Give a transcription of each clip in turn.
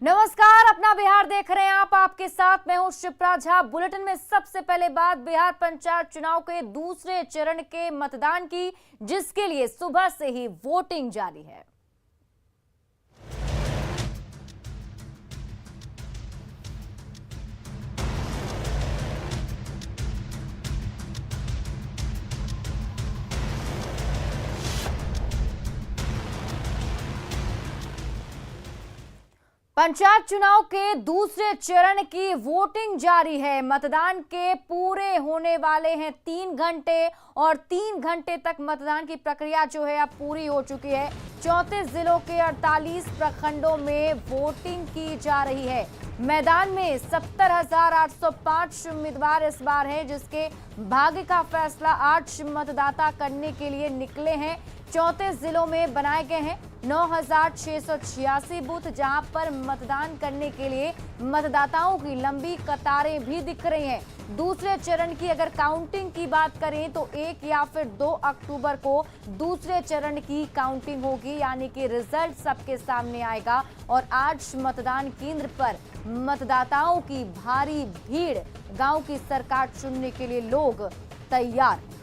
नमस्कार, अपना बिहार देख रहे हैं आप। आपके साथ मैं हूं शिप्रा झा। बुलेटिन में सबसे पहले बात बिहार पंचायत चुनाव के दूसरे चरण के मतदान की, जिसके लिए सुबह से ही वोटिंग जारी है। पंचायत चुनाव के दूसरे चरण की वोटिंग जारी है। मतदान के पूरे होने वाले हैं 3 घंटे और 3 घंटे तक मतदान की प्रक्रिया जो है अब पूरी हो चुकी है। 34 जिलों के 48 प्रखंडों में वोटिंग की जा रही है। मैदान में 70,805 उम्मीदवार इस बार हैं, जिसके भाग्य का फैसला 8 मतदाता करने के लिए निकले हैं। 34 जिलों में बनाए गए हैं 9,686 बूथ, जहां पर मतदान करने के लिए मतदाताओं की लंबी कतारें भी दिख रही हैं। दूसरे चरण की अगर काउंटिंग की बात करें तो 1 या फिर 2 अक्टूबर को दूसरे चरण की काउंटिंग होगी, यानी कि रिजल्ट सबके सामने आएगा। और आज मतदान केंद्र पर मतदाताओं की भारी भीड़, गांव की सरकार चुनने के लिए लोग तैयार हैं।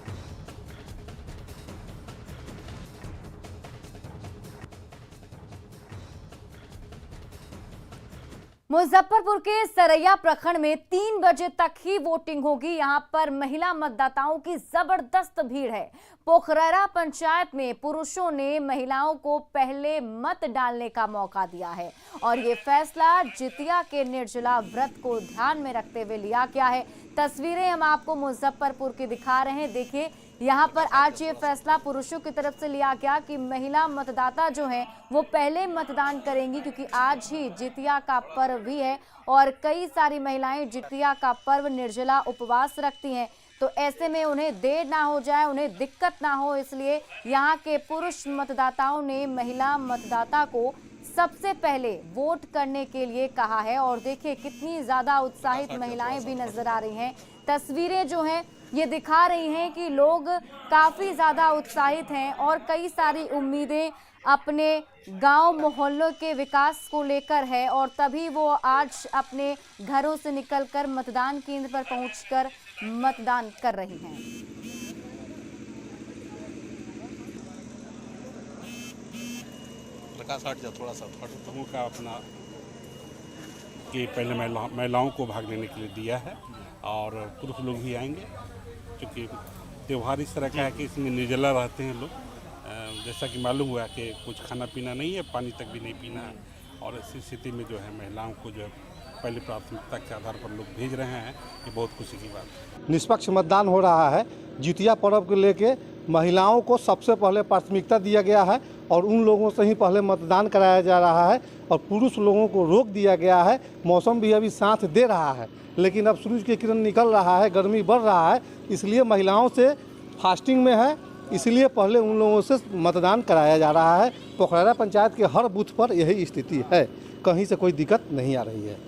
मुजफ्फरपुर के सरैया प्रखंड में 3 बजे तक ही वोटिंग होगी। यहां पर महिला मतदाताओं की जबरदस्त भीड़ है। पोखरेरा पंचायत में पुरुषों ने महिलाओं को पहले मत डालने का मौका दिया है और ये फैसला जितिया के निर्जला व्रत को ध्यान में रखते हुए लिया गया है। तस्वीरें हम आपको मुजफ्फरपुर की दिखा रहे हैं। देखिए, यहाँ पर आज ये फैसला पुरुषों की तरफ से लिया गया कि महिला मतदाता जो हैं वो पहले मतदान करेंगी, क्योंकि आज ही जितिया का पर्व भी है और कई सारी महिलाएं जितिया का पर्व निर्जला उपवास रखती हैं। तो ऐसे में उन्हें देर ना हो जाए, उन्हें दिक्कत ना हो, इसलिए यहाँ के पुरुष मतदाताओं ने महिला मतदाता को सबसे पहले वोट करने के लिए कहा है। और देखिए कितनी ज्यादा उत्साहित महिलाएं भी नजर आ रही हैं। तस्वीरें जो हैं ये दिखा रही हैं कि लोग काफी ज्यादा उत्साहित हैं और कई सारी उम्मीदें अपने गांव मोहल्लों के विकास को लेकर है, और तभी वो आज अपने घरों से निकलकर मतदान केंद्र पर पहुंचकर मतदान कर रही हैं। थोड़ा सा समूह का अपना कि पहले महिलाओं को भाग लेने के लिए दिया है और पुरुष लोग भी आएंगे, क्योंकि त्यौहार इस तरह का है कि इसमें निर्जला रहते हैं लोग। जैसा कि मालूम हुआ कि कुछ खाना पीना नहीं है, पानी तक भी नहीं पीना है, और ऐसी स्थिति में जो है महिलाओं को जो है पहले प्राथमिकता के आधार पर लोग भेज रहे हैं। ये बहुत खुशी की बात है। निष्पक्ष मतदान हो रहा है। जितिया पर्व को लेके महिलाओं को सबसे पहले प्राथमिकता दिया गया है और उन लोगों से ही पहले मतदान कराया जा रहा है और पुरुष लोगों को रोक दिया गया है। मौसम भी अभी साथ दे रहा है, लेकिन अब सूरज की किरण निकल रहा है, गर्मी बढ़ रहा है, इसलिए महिलाओं से फास्टिंग में है, इसलिए पहले उन लोगों से मतदान कराया जा रहा है। पोखरेरा पंचायत के हर बूथ पर यही स्थिति है, कहीं से कोई दिक्कत नहीं आ रही है।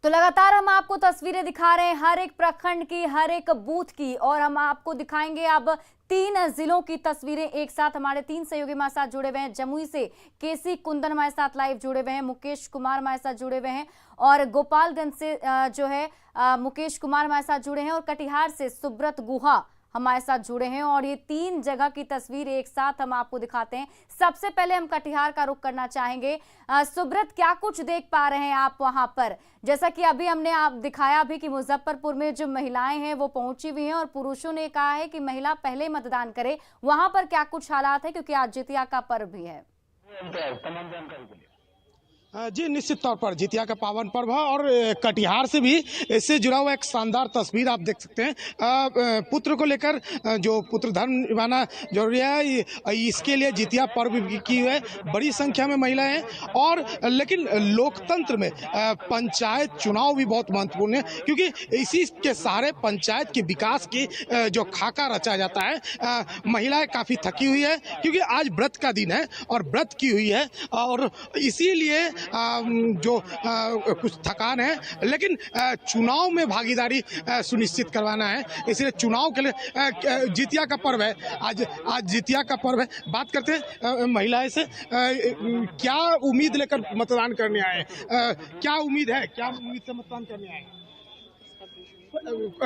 तो लगातार हम आपको तस्वीरें दिखा रहे हैं हर एक प्रखंड की, हर एक बूथ की, और हम आपको दिखाएंगे अब 3 जिलों की तस्वीरें एक साथ। हमारे 3 सहयोगी हमारे साथ जुड़े हुए हैं। जमुई से केसी कुंदन हमारे साथ लाइव जुड़े हुए हैं, मुकेश कुमार हमारे साथ जुड़े हुए हैं, और गोपालगंज से जो है मुकेश कुमार हमारे साथ जुड़े हैं, और कटिहार से सुब्रत गुहा हमारे साथ जुड़े हैं। और ये 3 जगह की तस्वीर एक साथ हम आपको दिखाते हैं। सबसे पहले हम कटिहार का रुख करना चाहेंगे। सुब्रत, क्या कुछ देख पा रहे हैं आप वहां पर? जैसा कि अभी हमने आप दिखाया भी कि मुजफ्फरपुर में जो महिलाएं हैं वो पहुंची हुई हैं और पुरुषों ने कहा है कि महिला पहले मतदान करे। वहां पर क्या कुछ हालात है, क्योंकि आज जितिया का पर्व भी है? जी, निश्चित तौर पर जितिया का पावन पर्व है और कटिहार से भी इससे जुड़ा हुआ एक शानदार तस्वीर आप देख सकते हैं। पुत्र को लेकर जो पुत्र धर्म निभाना जरूरी है, इसके लिए जितिया पर्व की है बड़ी संख्या में महिलाएं हैं। और लेकिन लोकतंत्र में पंचायत चुनाव भी बहुत महत्वपूर्ण है, क्योंकि इसी के सहारे पंचायत के विकास की जो खाका रचा जाता है। महिलाएं काफ़ी थकी हुई है, क्योंकि आज व्रत का दिन है और व्रत की हुई है, और इसीलिए जो कुछ थकान है, लेकिन चुनाव में भागीदारी सुनिश्चित करवाना है। इसलिए चुनाव के लिए जितिया का पर्व है, आज जितिया का पर्व है। बात करते हैं महिलाएं से, क्या उम्मीद लेकर मतदान करने आए, क्या उम्मीद है, क्या उम्मीद से मतदान करने आए?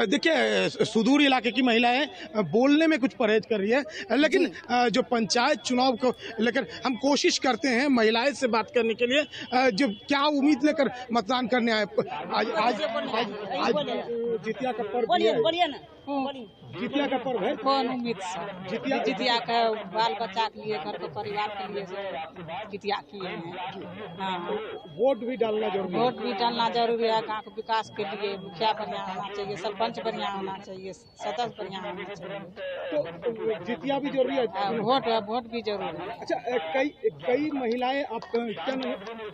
देखिए, सुदूर इलाके की महिलाएं बोलने में कुछ परहेज कर रही है, लेकिन जो पंचायत चुनाव को लेकर हम कोशिश करते हैं महिलाएं से बात करने के लिए, जो क्या उम्मीद लेकर मतदान करने आए। आज जितिया का पर्व, बोलिए ना, जितिया का पर्व है, कौन उम्मीद से जितिया का बाल बच्चा के लिए, घर के परिवार के लिए जितिया किए हैं। हाँ, वोट भी डालना जरूरी है। वोट भी डालना जरूरी है। गाँव के विकास के लिए मुखिया बढ़िया होना चाहिए, सरपंच बढ़िया होना चाहिए, सदस्य बढ़िया होना चाहिए। तो जितिया भी जरूरी है, वोट भी जरूरी है। अच्छा, कई महिलाएं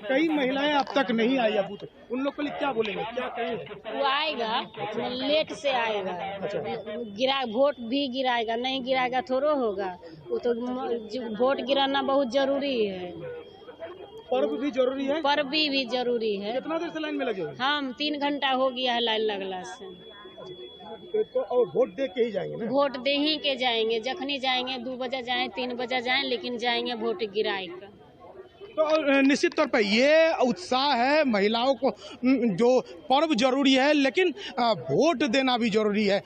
कई महिलाएं अब तक नहीं आई है बूथ, उन लोग के लिए क्या बोलेंगे, क्या कहेंगे? वो आएगा, लेट से आएगा, वोट भी गिराएगा, नहीं गिराएगा थोड़ा होगा। वो तो वोट गिराना बहुत जरूरी है। पर्व भी जरूरी है, पर्व भी जरूरी है। कितना देर से लाइन में लगे? हम 3 घंटा हो गया है लाइन लगला से। तो और वोट दे के ही जाएंगे ना? वोट दे ही के जाएंगे, जखनी जाएंगे, 2 बजे जाए, 3 बजे जाए, लेकिन जाएंगे वोट गिराए का। तो निश्चित तौर पर ये उत्साह है महिलाओं को, जो पर्व जरूरी है लेकिन वोट देना भी जरूरी है,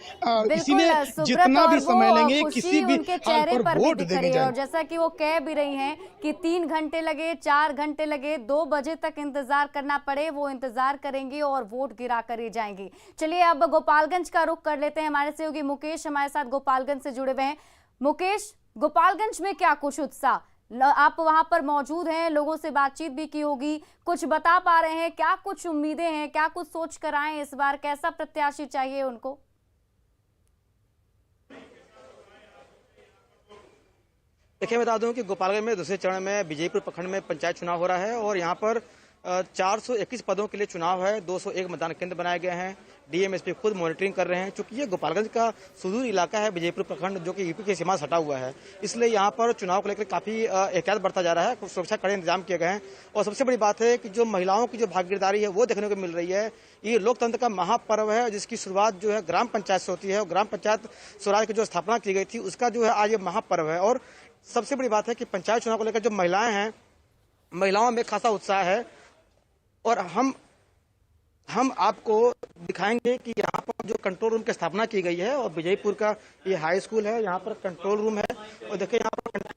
इसीलिए जितना भी समय लेंगे किसी भी हाल पर वोट देने जाएंगे। और जैसा कि वो कह भी रही हैं कि 3 घंटे लगे, 4 घंटे लगे, 2 बजे तक इंतजार करना पड़े, वो इंतजार करेंगी और वोट गिरा कर ही जाएंगी। चलिए अब गोपालगंज का रुख कर लेते हैं। हमारे सहयोगी मुकेश हमारे साथ गोपालगंज से जुड़े हुए हैं। मुकेश, गोपालगंज में क्या कुछ उत्साह, आप वहां पर मौजूद हैं, लोगों से बातचीत भी की होगी, कुछ बता पा रहे हैं, क्या कुछ उम्मीदें हैं, क्या कुछ सोच कर आए इस बार, कैसा प्रत्याशी चाहिए उनको? देखिए, बता दूं कि गोपालगंज में दूसरे चरण में विजयपुर प्रखंड में पंचायत चुनाव हो रहा है और यहाँ पर 421 पदों के लिए चुनाव है। 201 मतदान केंद्र बनाए गए हैं। डीएमएसपी खुद मॉनिटरिंग कर रहे हैं। चूंकि ये गोपालगंज का सुदूर इलाका है, विजयपुर प्रखंड, जो कि यूपी की सीमा से सटा हुआ है, इसलिए यहाँ पर चुनाव को लेकर काफी एहतियात बरता जा रहा है। सुरक्षा कड़े इंतजाम किए गए हैं और सबसे बड़ी बात है कि जो महिलाओं की जो भागीदारी है वो देखने को मिल रही है। ये लोकतंत्र का महापर्व है जिसकी शुरुआत जो है ग्राम पंचायत से होती है और ग्राम पंचायत स्वराज की जो स्थापना की गई थी उसका जो है आज ये महापर्व है। और सबसे बड़ी बात है कि पंचायत चुनाव को लेकर जो महिलाएं हैं, महिलाओं में खासा उत्साह है और हम आपको दिखाएंगे कि यहाँ पर जो कंट्रोल रूम की स्थापना की गई है और विजयपुर का ये हाई स्कूल है, यहाँ पर कंट्रोल रूम है और देखिए यहाँ पर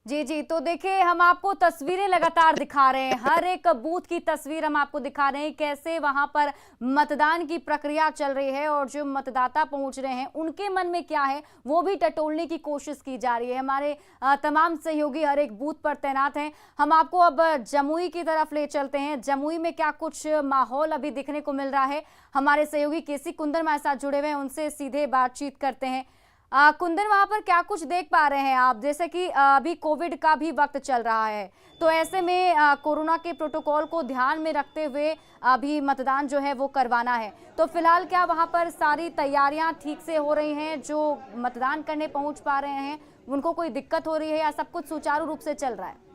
जी, तो देखिए हम आपको तस्वीरें लगातार दिखा रहे हैं, हर एक बूथ की तस्वीर हम आपको दिखा रहे हैं, कैसे वहां पर मतदान की प्रक्रिया चल रही है और जो मतदाता पहुंच रहे हैं उनके मन में क्या है वो भी टटोलने की कोशिश की जा रही है। हमारे तमाम सहयोगी हर एक बूथ पर तैनात हैं। हम आपको अब जमुई की तरफ ले चलते हैं। जमुई में क्या कुछ माहौल अभी दिखने को मिल रहा है, हमारे सहयोगी केसी कुंदन हमारे साथ जुड़े हुए हैं, उनसे सीधे बातचीत करते हैं। कुंदन, वहां पर क्या कुछ देख पा रहे हैं आप? जैसे कि अभी कोविड का भी वक्त चल रहा है, तो ऐसे में कोरोना के प्रोटोकॉल को ध्यान में रखते हुए अभी मतदान जो है वो करवाना है, तो फिलहाल क्या वहां पर सारी तैयारियां ठीक से हो रही हैं? जो मतदान करने पहुंच पा रहे हैं उनको कोई दिक्कत हो रही है या सब कुछ सुचारू रूप से चल रहा है?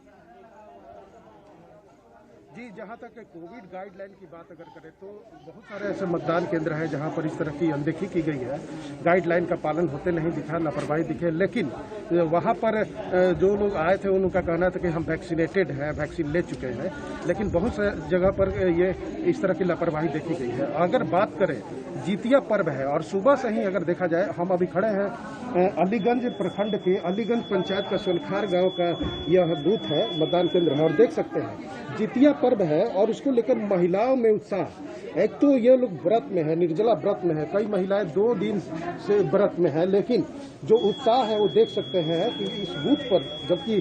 जी, जहाँ तक कोविड गाइडलाइन की बात अगर करें तो बहुत सारे ऐसे मतदान केंद्र हैं जहाँ पर इस तरह की अनदेखी की गई है, गाइडलाइन का पालन होते नहीं दिखा, लापरवाही दिखे। लेकिन वहाँ पर जो लोग आए थे उनका कहना था कि हम वैक्सीनेटेड हैं, वैक्सीन ले चुके हैं, लेकिन बहुत सी जगह पर ये इस तरह की लापरवाही देखी गई है। अगर बात करें, जितिया पर्व है और सुबह से ही अगर देखा जाए, हम अभी खड़े हैं अलीगंज प्रखंड के अलीगंज पंचायत का सोनखार गांव का यह बूथ है, मतदान केंद्र है और देख सकते हैं जितिया पर्व है और उसको लेकर महिलाओं में उत्साह। एक तो ये लोग व्रत में है, निर्जला व्रत में है, कई महिलाएं 2 दिन से व्रत में है, लेकिन जो उत्साह है वो देख सकते हैं कि इस बूथ पर जबकि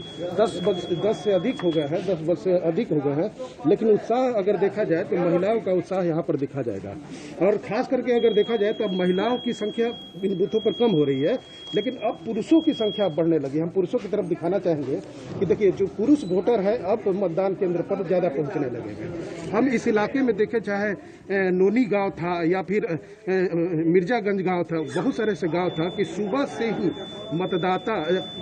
10 से अधिक हो गए हैं, 10 वर्ष से अधिक हो गए हैं, लेकिन उत्साह अगर देखा जाए तो महिलाओं का उत्साह यहाँ पर देखा जाएगा। और खास करके अगर देखा जाए तो अब महिलाओं की संख्या इन बूथों पर कम हो रही है, लेकिन अब पुरुषों की संख्या बढ़ने लगी। हम पुरुषों की तरफ दिखाना चाहेंगे कि देखिए जो पुरुष वोटर है अब मतदान केंद्र पर ज्यादा पहुंच पहुंचने लगे हैं। हम इस इलाके में देखे, चाहे नोनी गांव था या फिर मिर्जागंज गांव था, बहुत सारे ऐसे गांव था कि सुबह से ही मतदाता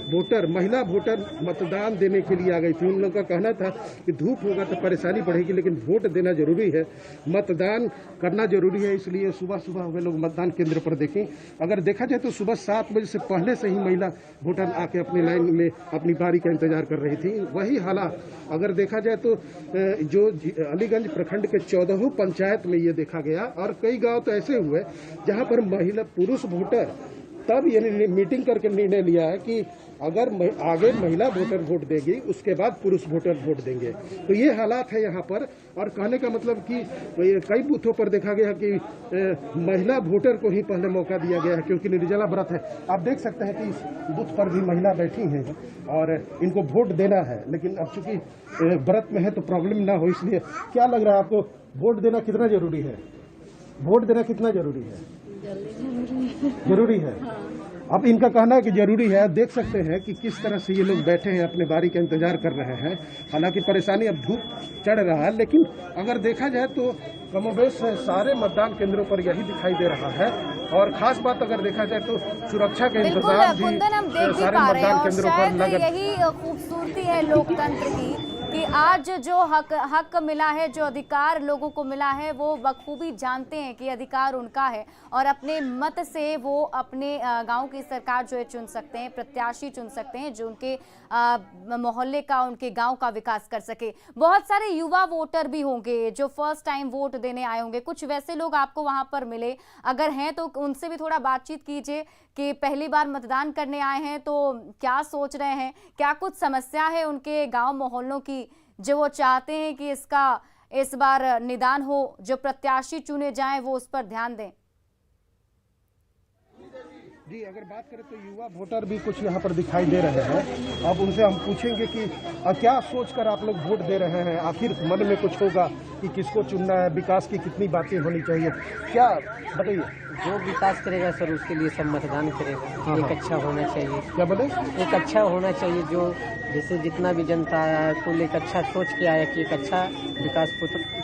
वोटर, महिला वोटर मतदान देने के लिए आ गई थी। उन लोगों का कहना था कि धूप होगा तो परेशानी बढ़ेगी, लेकिन वोट देना जरूरी है, मतदान करना जरूरी है, इसलिए सुबह सुबह वे लोग मतदान केंद्र पर देखें। अगर देखा जाए तो सुबह 7 बजे से पहले से ही महिला वोटर आके अपनी लाइन में अपनी बारी का इंतजार कर रही थी। वही हालात अगर देखा जाए तो जो अलीगंज प्रखंड के 14 पंचायत में ये देखा गया, और कई गांव तो ऐसे हुए जहां पर महिला पुरुष वोटर तब ये मीटिंग करके निर्णय लिया है कि अगर आगे महिला वोटर वोट देगी उसके बाद पुरुष वोटर वोट देंगे। तो ये हालात है यहाँ पर, और कहने का मतलब कि कई बूथों पर देखा गया कि महिला वोटर को ही पहले मौका दिया गया है, क्योंकि निर्जला व्रत है। आप देख सकते हैं कि इस बूथ पर भी महिला बैठी हैं और इनको वोट देना है, लेकिन अब चूंकि व्रत में है तो प्रॉब्लम ना हो, इसलिए क्या लग रहा है आपको, वोट देना कितना जरूरी है? वोट देना कितना जरूरी है? जरूरी है। अब इनका कहना है कि जरूरी है। देख सकते हैं कि किस तरह से ये लोग बैठे हैं, अपने बारी का इंतजार कर रहे हैं। हालांकि परेशानी, अब धूप चढ़ रहा है, लेकिन अगर देखा जाए तो कमोबेश सारे मतदान केंद्रों पर यही दिखाई दे रहा है। और खास बात अगर देखा जाए तो सुरक्षा के इंतजाम भी सारे मतदान केंद्रों पर लगे। यही खूबसूरती है लोकतंत्र की कि आज जो हक मिला है, जो अधिकार लोगों को मिला है, वो बखूबी जानते हैं कि अधिकार उनका है और अपने मत से वो अपने गांव की सरकार जो है चुन सकते हैं, प्रत्याशी चुन सकते हैं जो उनके मोहल्ले का, उनके गांव का विकास कर सके। बहुत सारे युवा वोटर भी होंगे जो फर्स्ट टाइम वोट देने आए होंगे, कुछ वैसे लोग आपको वहां पर मिले, अगर हैं तो उनसे भी थोड़ा बातचीत कीजिए कि पहली बार मतदान करने आए हैं तो क्या सोच रहे हैं, क्या कुछ समस्या है उनके गांव मोहल्लों की जो वो चाहते हैं कि इसका इस बार निदान हो, जो प्रत्याशी चुने जाएं वो उस पर ध्यान दें। जी, अगर बात करें तो युवा वोटर भी कुछ यहाँ पर दिखाई दे रहे हैं। अब उनसे हम पूछेंगे कि क्या सोचकर आप लोग वोट दे रहे हैं, आखिर मन में कुछ होगा कि किसको चुनना है, विकास की कितनी बातें होनी चाहिए, क्या बताइए? जो विकास करेगा सर उसके लिए सब मतदान करेगा। हाँ, एक अच्छा होना चाहिए। क्या बोले? एक अच्छा होना चाहिए, जो जैसे जितना भी जनता आया है कुल एक अच्छा सोच के आया कि एक अच्छा विकास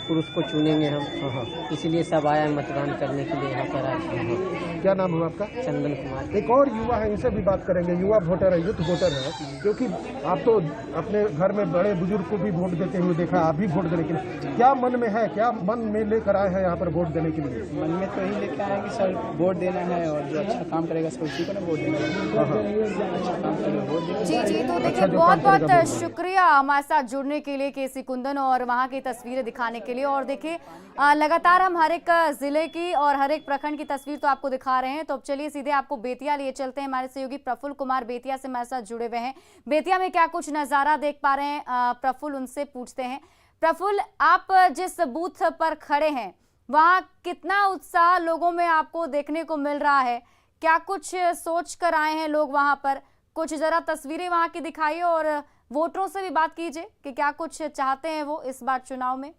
पुरुष को चुनेंगे हम। हाँ, इसीलिए सब आया मतदान करने के लिए यहाँ पर आए। क्या नाम है आपका? चंदन कुमार। एक और युवा है, इनसे भी बात करेंगे। युवा वोटर है, यूथ वोटर है, क्योंकि आप तो अपने घर में बड़े बुजुर्ग को भी वोट देते हुए देखा, आप भी वोट देने के लिए क्या मन में है, क्या मन में लेकर आए हैं यहाँ पर वोट देने के लिए? मन में तो यही लेकर आए कि सर वोट देना है और जो अच्छा काम करेगा सर उसी को ना वोट देना है। जी जी, तो देखिए बहुत बहुत शुक्रिया हमारे साथ जुड़ने के लिए केसी कुंदन और वहाँ की तस्वीरें दिखाने के लिए। और देखिए लगातार हम हर एक जिले की और हर एक प्रखंड की तस्वीर तो आपको दिखा रहे हैं। तो अब चलिए सीधे आपको बेतिया लिए चलते हैं। हमारे सहयोगी प्रफुल्ल कुमार बेतिया से हमारे साथ जुड़े हुए हैं। बेतिया में क्या कुछ नज़ारा देख पा रहे हैं प्रफुल्ल, उनसे पूछते हैं। प्रफुल्ल, आप जिस बूथ पर खड़े हैं वहाँ कितना उत्साह लोगों में आपको देखने को मिल रहा है, क्या कुछ सोच कर आए हैं लोग वहाँ पर? कुछ जरा तस्वीरें वहाँ की दिखाइए और वोटरों से भी बात कीजिए कि क्या कुछ चाहते हैं वो इस बार चुनाव में।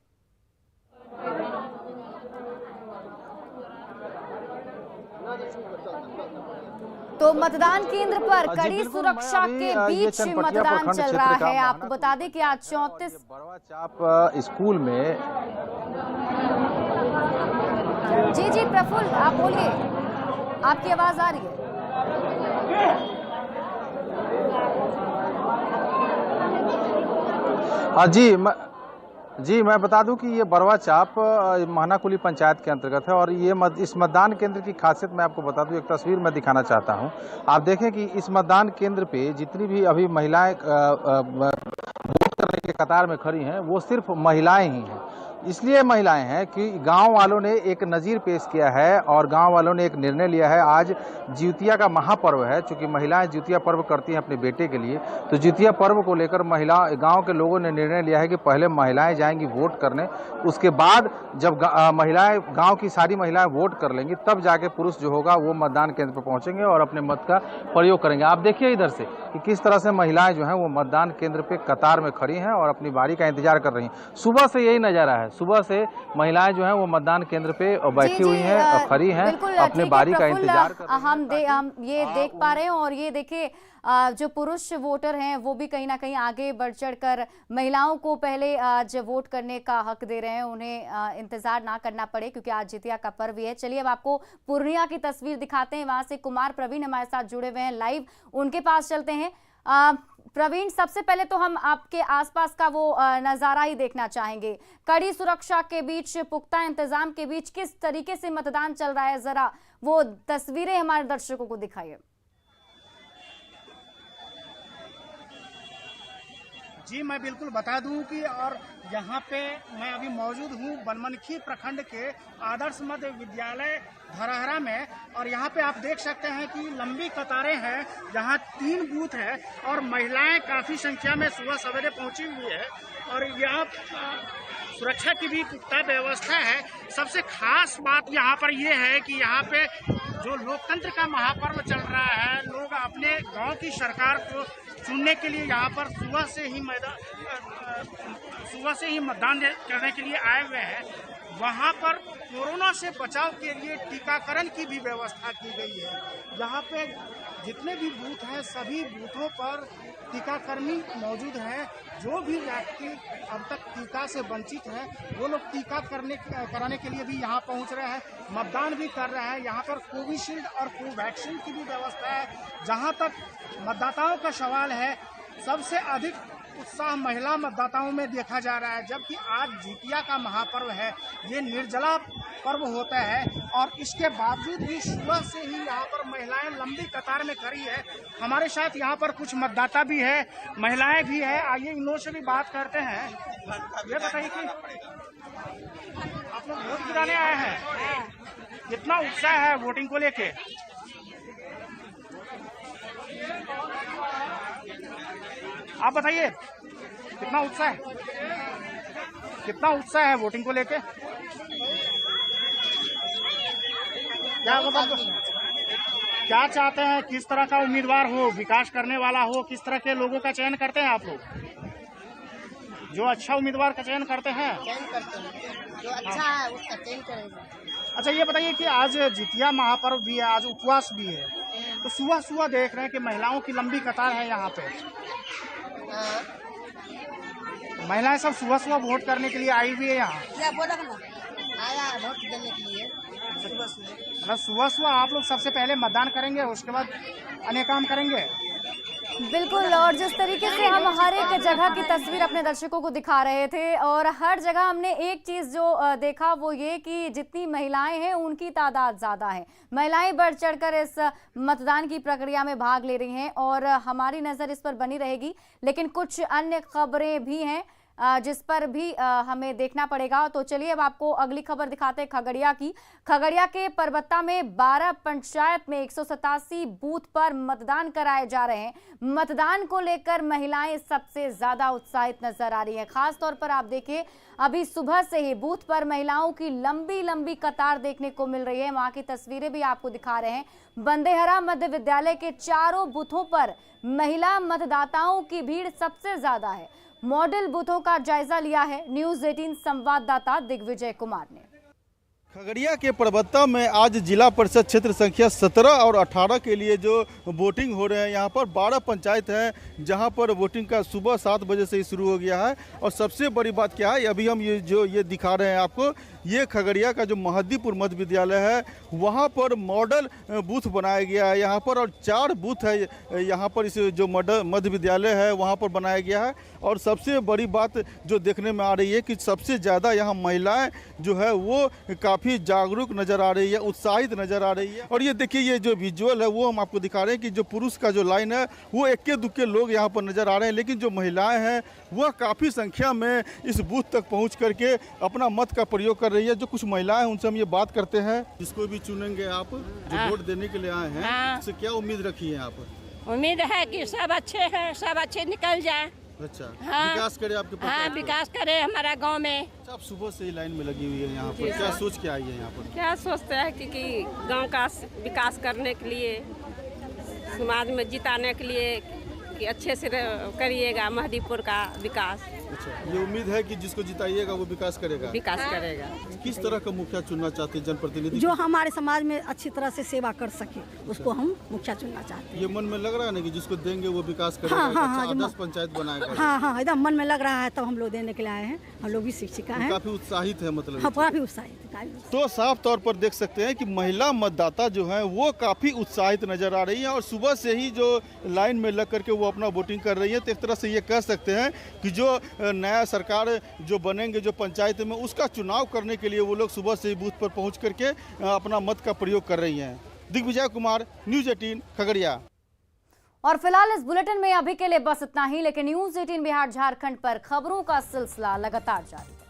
तो मतदान केंद्र पर कड़ी सुरक्षा के बीच मतदान चल रहा है। आपको बता दें कि आज 34 बरवा चाप स्कूल में। जी जी प्रफुल्ल, आप बोलिए, आपकी आवाज आ रही है। हाँ जी, मैं बता दूं कि ये बरवा चाप महानाकुली पंचायत के अंतर्गत है और ये इस मतदान केंद्र की खासियत मैं आपको बता दूं, एक तस्वीर मैं दिखाना चाहता हूं। आप देखें कि इस मतदान केंद्र पे जितनी भी अभी महिलाएं वोट करने के कतार में खड़ी हैं वो सिर्फ महिलाएं ही हैं। इसलिए महिलाएं हैं कि गांव वालों ने एक नज़ीर पेश किया है और गांव वालों ने एक निर्णय लिया है। आज जिउतिया का महापर्व है, चूंकि महिलाएं जिउतिया पर्व करती हैं अपने बेटे के लिए, तो जिउतिया पर्व को लेकर गांव के लोगों ने निर्णय लिया है कि पहले महिलाएं जाएंगी वोट करने, उसके बाद जब महिलाएं, गांव की सारी महिलाएं वोट कर लेंगी तब जाके पुरुष जो होगा वो मतदान केंद्र पर पहुंचेंगे और अपने मत का प्रयोग करेंगे। आप देखिए इधर से कि किस तरह से महिलाएं जो हैं वो मतदान केंद्र पे कतार में खड़ी हैं और अपनी बारी का इंतजार कर रही हैं। सुबह से यही नज़ारा है, सुबह से महिलाएं जो हैं वो मतदान केंद्र पे बैठी हुई हैं, खड़ी हैं, अपने बारी का इंतजार कर रही हैं। हम ये देख पा रहे हैं और ये देखिए जो पुरुष वोटर हैं वो भी कहीं ना कहीं आगे बढ़ चढ़कर महिलाओं को पहले आज वोट करने का हक दे रहे हैं, उन्हें इंतजार ना करना पड़े क्योंकि आज जितिया का पर्व है। चलिए अब आपको पूर्णिया की तस्वीर दिखाते हैं, वहां से कुमार प्रवीण हमारे साथ जुड़े हुए हैं लाइव, उनके पास चलते हैं। प्रवीण, सबसे पहले तो हम आपके आसपास का वो नज़ारा ही देखना चाहेंगे। कड़ी सुरक्षा के बीच, पुख्ता इंतजाम के बीच किस तरीके से मतदान चल रहा है, जरा वो तस्वीरें हमारे दर्शकों को दिखाइए। जी मैं बिल्कुल बता दूं कि और यहाँ पे मैं अभी मौजूद हूँ बनमनखी प्रखंड के आदर्श मध्य विद्यालय धरहरा में, और यहाँ पे आप देख सकते हैं कि लंबी कतारें हैं, जहाँ 3 बूथ है और महिलाएं काफ़ी संख्या में सुबह सवेरे पहुँची हुई है और यहाँ सुरक्षा की भी पुख्ता व्यवस्था है। सबसे खास बात यहाँ पर ये है कि यहाँ पे जो लोकतंत्र का महापर्व चल रहा है, लोग अपने गांव की सरकार को चुनने के लिए यहाँ पर सुबह से ही मतदान करने के लिए आए हुए हैं। वहाँ पर कोरोना से बचाव के लिए टीकाकरण की भी व्यवस्था की गई है। यहाँ पे जितने भी बूथ हैं सभी बूथों पर टीकाकर्मी मौजूद हैं। जो भी व्यक्ति अब तक टीका से वंचित है वो लोग टीका कराने के लिए भी यहाँ पहुँच रहे हैं, मतदान भी कर रहे हैं। यहाँ पर कोविशील्ड और कोवैक्सीन की भी व्यवस्था है। जहाँ तक मतदाताओं का सवाल है, सबसे अधिक उत्साह महिला मतदाताओं में देखा जा रहा है, जबकि आज जितिया का महापर्व है, ये निर्जला पर्व होता है और इसके बावजूद भी सुबह से ही यहाँ पर महिलाएं लंबी कतार में खड़ी है। हमारे साथ यहाँ पर कुछ मतदाता भी है, महिलाएं भी है, आइए इनों से भी बात करते हैं। ये बताइए कि आप लोग वोट गिराने आए हैं, कितना उत्साह है वोटिंग को लेके? आप बताइए कितना उत्साह है, कितना उत्साह है वोटिंग को लेके? क्या चाहते हैं, किस तरह का उम्मीदवार हो, विकास करने वाला हो, किस तरह के लोगों का चयन करते हैं आप लोग? जो अच्छा उम्मीदवार का चयन करते हैं, जो अच्छा है उसका चयन करेंगे। अच्छा ये बताइए कि आज जितिया महापर्व भी है, आज उपवास भी है, तो सुबह सुबह देख रहे हैं कि महिलाओं की लंबी कतार है यहाँ पे। महिलाएं सब सुबह सुबह वोट करने के लिए आई हुई है यहाँ। आया वोट देने के लिए सुबह सुबह आप लोग सबसे पहले मतदान करेंगे, उसके बाद अन्य काम करेंगे। बिल्कुल, और जिस तरीके से हम हर एक जगह की तस्वीर अपने दर्शकों को दिखा रहे थे और हर जगह हमने एक चीज़ जो देखा वो ये कि जितनी महिलाएं हैं उनकी तादाद ज़्यादा है। महिलाएं बढ़ चढ़कर इस मतदान की प्रक्रिया में भाग ले रही हैं और हमारी नज़र इस पर बनी रहेगी। लेकिन कुछ अन्य खबरें भी हैं जिस पर भी हमें देखना पड़ेगा। तो चलिए अब आपको अगली खबर दिखाते हैं खगड़िया की। खगड़िया के परबत्ता में 12 पंचायत में 187 बूथ पर मतदान कराए जा रहे हैं। मतदान को लेकर महिलाएं सबसे ज्यादा उत्साहित नजर आ रही हैं। खास तौर पर आप देखिए अभी सुबह से ही बूथ पर महिलाओं की लंबी लंबी कतार देखने को मिल रही है। वहां की तस्वीरें भी आपको दिखा रहे हैं। बंदेहरा मध्य विद्यालय के चारों बूथों पर महिला मतदाताओं की भीड़ सबसे ज्यादा है। मॉडल बूथों का जायजा लिया है न्यूज़ 18 संवाददाता दिग्विजय कुमार ने। खगड़िया के परबत्ता में आज जिला परिषद क्षेत्र संख्या 17 और 18 के लिए जो वोटिंग हो रहे हैं, यहाँ पर 12 पंचायत हैं जहाँ पर वोटिंग का सुबह 7 बजे से ही शुरू हो गया है। और सबसे बड़ी बात क्या है, अभी हम ये दिखा रहे हैं आपको, ये खगड़िया का जो महदीपुर मध्य विद्यालय है वहाँ पर मॉडल बूथ बनाया गया है यहाँ पर, और 4 बूथ है यहाँ पर इस जो मध्य विद्यालय है वहाँ पर बनाया गया है। और सबसे बड़ी बात जो देखने में आ रही है कि सबसे ज़्यादा यहाँ महिलाएं जो है वो काफ़ी जागरूक नज़र आ रही है, उत्साहित नज़र आ रही है। और ये देखिए ये जो विजुअल है वो हम आपको दिखा रहे हैं कि जो पुरुष का जो लाइन है वो इक्के दुक्के लोग यहाँ पर नज़र आ रहे हैं, लेकिन जो महिलाएं हैं वह काफ़ी संख्या में इस बूथ तक पहुँच करके अपना मत का प्रयोग कर रही है। जो कुछ महिलाएं हैं उनसे हम ये बात करते हैं। जिसको भी चुनेंगे आप, जो वोट देने के लिए आए हैं, उससे क्या उम्मीद रखी है आप? उम्मीद है कि सब अच्छे हैं, सब अच्छे निकल जाए। अच्छा, विकास करे आपके पास? हाँ, विकास करे हमारा गांव में। आप सुबह से ही लाइन में लगी हुई है यहाँ पर, क्या सोच के आई है यहाँ पर? क्या सोचते हैं कि गांव का विकास करने के लिए, समाज में जिताने के लिए कि अच्छे से करिएगा महदीपुर का विकास। अच्छा, ये उम्मीद है कि जिसको जिताइएगा वो विकास करेगा। विकास करेगा। किस तरह का मुखिया चुनना चाहते हैं जनप्रतिनिधि? जो हमारे समाज में अच्छी तरह से सेवा कर सके उसको हम मुखिया चुनना चाहते हैं। ये मन में लग रहा है ना कि जिसको देंगे वो विकास करेगा, हाँ, आदर्श पंचायत बनाएगा। हाँ, एकदम मन में लग रहा है, तब हम लोग देने के लिए आए हैं। हम लोग भी शिक्षिका हैं। काफी उत्साहित है मतलब। हाँ, काफी उत्साहित। तो साफ तौर पर देख सकते हैं कि महिला मतदाता जो है वो काफी उत्साहित नजर आ रही है और सुबह से ही जो लाइन में लग करके वो अपना वोटिंग कर रही है। तो एक तरह से ये कह सकते हैं कि जो नया सरकार जो बनेंगे जो पंचायत में, उसका चुनाव करने के लिए वो लोग सुबह से ही बूथ पर पहुंच करके अपना मत का प्रयोग कर रही हैं। दिग्विजय कुमार, न्यूज़ 18 खगड़िया। और फिलहाल इस बुलेटिन में अभी के लिए बस इतना ही, लेकिन न्यूज़ 18 बिहार झारखंड पर खबरों का सिलसिला लगातार जारी है।